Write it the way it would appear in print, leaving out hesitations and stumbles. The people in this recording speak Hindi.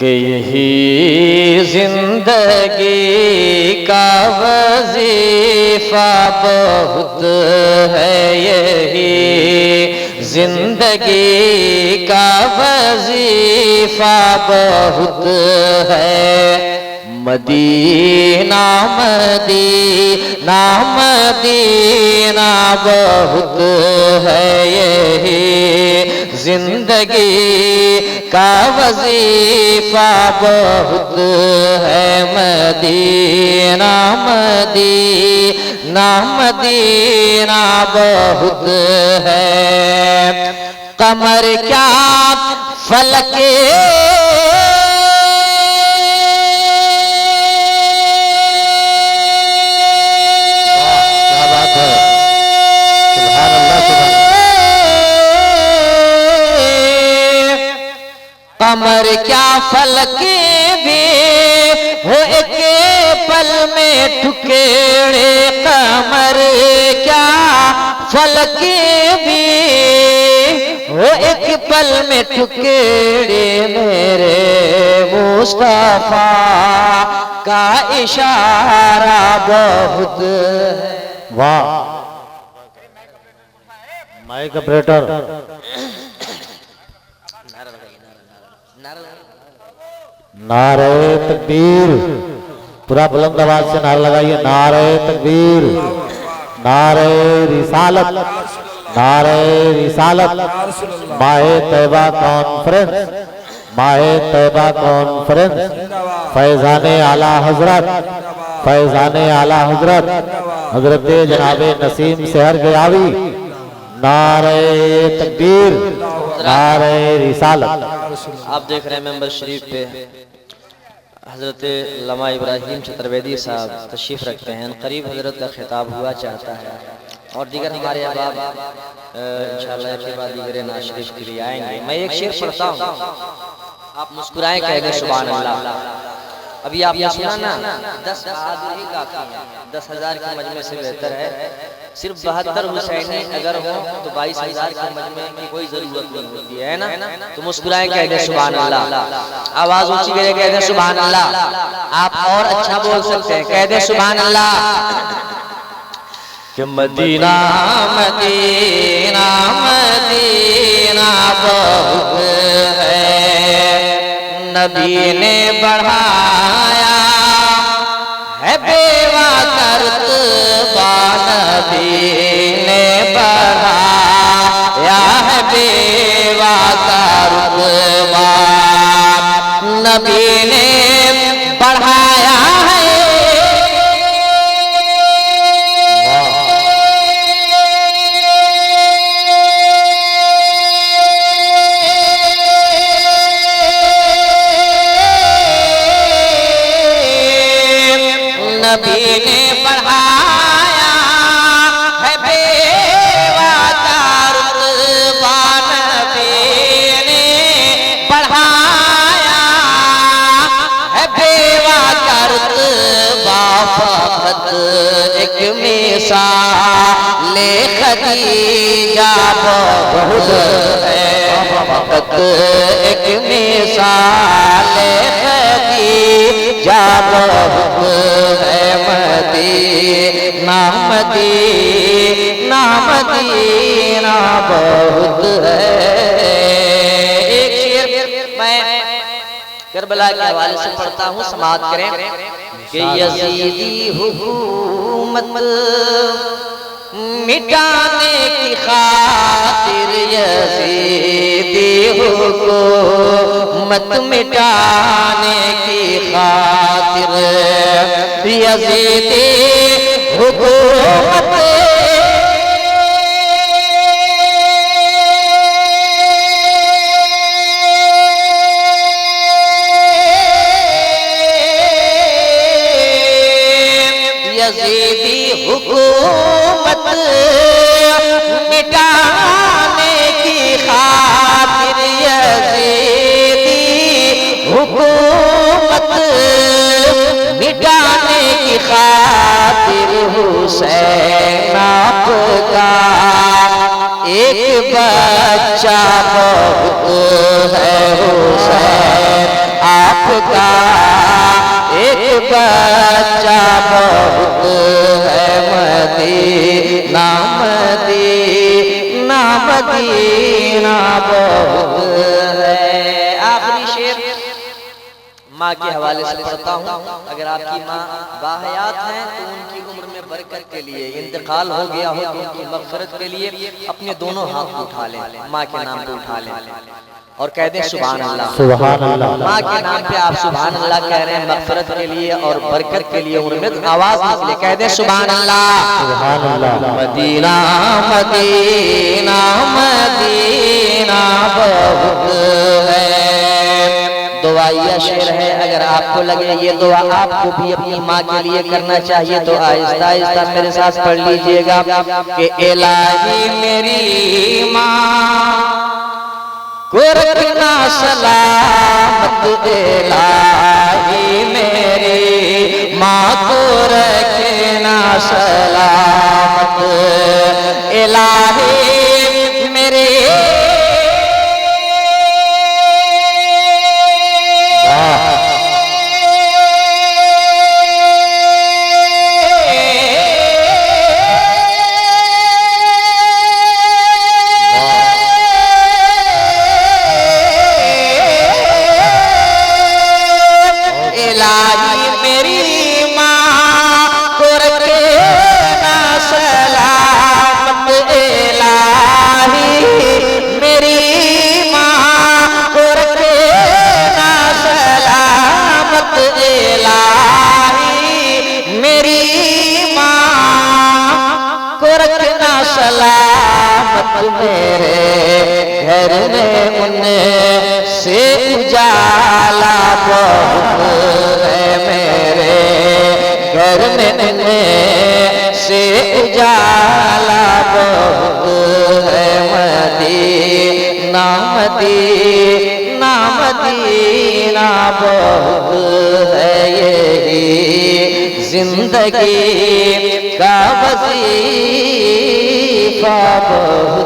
कि यही जिंदगी का वजीफा बहुत है, यही जिंदगी का वजीफा बहुत है। मदीना मदीना मदीना बहुत है, यही जिंदगी का वजीफा बहुत है। मदीना मदीना मदीना बहुत है। कमर क्या फलके कमर क्या फलके भी हो एक पल में टुकड़े, कमर क्या फलके भी हो एक पल में टुकड़े। मेरे मुस्तफा का इशारा बहुत है। वाह माइक ऑपरेटर नारे तकबीर, पूरा बुलंद आवाज से नारा लगाइए। नारे तकबीर, नारे रिसालत, नारे रिसालत। माहे तैबा कॉन्फ्रेंस, माहे तैबा कॉन्फ्रेंस, फैजाने आला हजरत, फैजाने आला हजरत हजरत जनाबे नसीम शहर गयावी। नारे तकबीर, नारे रिसालत। आप देख रहे हैं मेंबर शरीफ पे हजरत लमा इब्राहिम चतुर्वेदी साहब तशरीफ रखते हैं। करीब हजरत का खिताब हुआ चाहता है और दीगर हमारे अहबाब इंशाअल्लाह के बाद दीगर नाज़ शरीफ के लिए आएंगे। मैं एक शेर पढ़ता हूँ, आप मुस्कुराएं, कहेंगे सुभान अल्लाह। अभी आपने सुना ना, 10 आदमी काफी है, 10,000 के मजमे से बेहतर है सिर्फ 72 हुसैनी अगर हो तो 22,000 के मजमे की कोई जरूरत नहीं होती है ना। तो मुस्कुराएं, कहते सुभान अल्लाह। आवाज ऊंची करे, कहते सुभान अल्लाह। आप और अच्छा बोल सकते हैं, कहते सुभान अल्लाह। कि मदीना मदीना मदीना बहुत है, नबी ने बढ़ाया है बेवा करतबा, नबी ने बढ़ाया है बेवा करतबा, नबी ने बढ़ाया है। नबी ने बढ़ाया है बेवा करतबा, नबी ने बढ़ाया है बेवा करतबा। फकत एक मिसाल खदीजा बहुत है, फकत एक मिसाल खदीजा बहुत है। मदीना मदीना मदीना बहुत है। एक शेर मैं करबला के हवाले से पढ़ता हूँ, समाअत करें। कि यजीदी हुकूमत मिटाने की खातिर, यजीदी हुकूमत मिटाने की खातिर, यजीदी हुकूमत यजीदी हुकूमत मिटाने की खातिर, यजीदी हुकूमत मिटाने की खातिर, हुसैन आपका एक बच्चा बहुत है, हुसैन आप आपका एक बच्चा बहुत है, मदीना मदीना मदीना बहुत है। आखिरी शेर माँ के हवाले से पढ़ता हूँ। अगर आपकी माँ बाहयात हैं तो उनकी उम्र में बरकत के लिए, इंतकाल हो गया हो तो उनकी मग़फ़िरत के लिए अपने दोनों हाथ उठा लें, माँ के नाम पे उठा लें और कह दें सुभान अल्लाह। सुभान अल्लाह। माँ के नाम पे आप सुभान अल्लाह कह रहे हैं मग़फ़िरत के लिए और बरकत के लिए, उम्र में आवाज निकले, कह दें सुभान अल्लाह। सुभान अल्लाह। मदीना मदीना मदीना बहुत है। दुआ यह शेर है, अगर आपको लगे ये दुआ आपको भी अपनी माँ के लिए करना चाहिए तो आहिस्ता आहिस्ता मेरे साथ पढ़ लीजिएगा कि इलाही मेरी माँ को रखना सलामत, इलाही मेरी माँ को रखना सलामत, इलाही मेरी सलामत, मेरे घर में उनसे उजाला बहुत है, मेरे घर में उनसे उजाला बहुत है, मदीना मदीना मदीना बहुत है, यही जिंदगी का वजीफा बहुत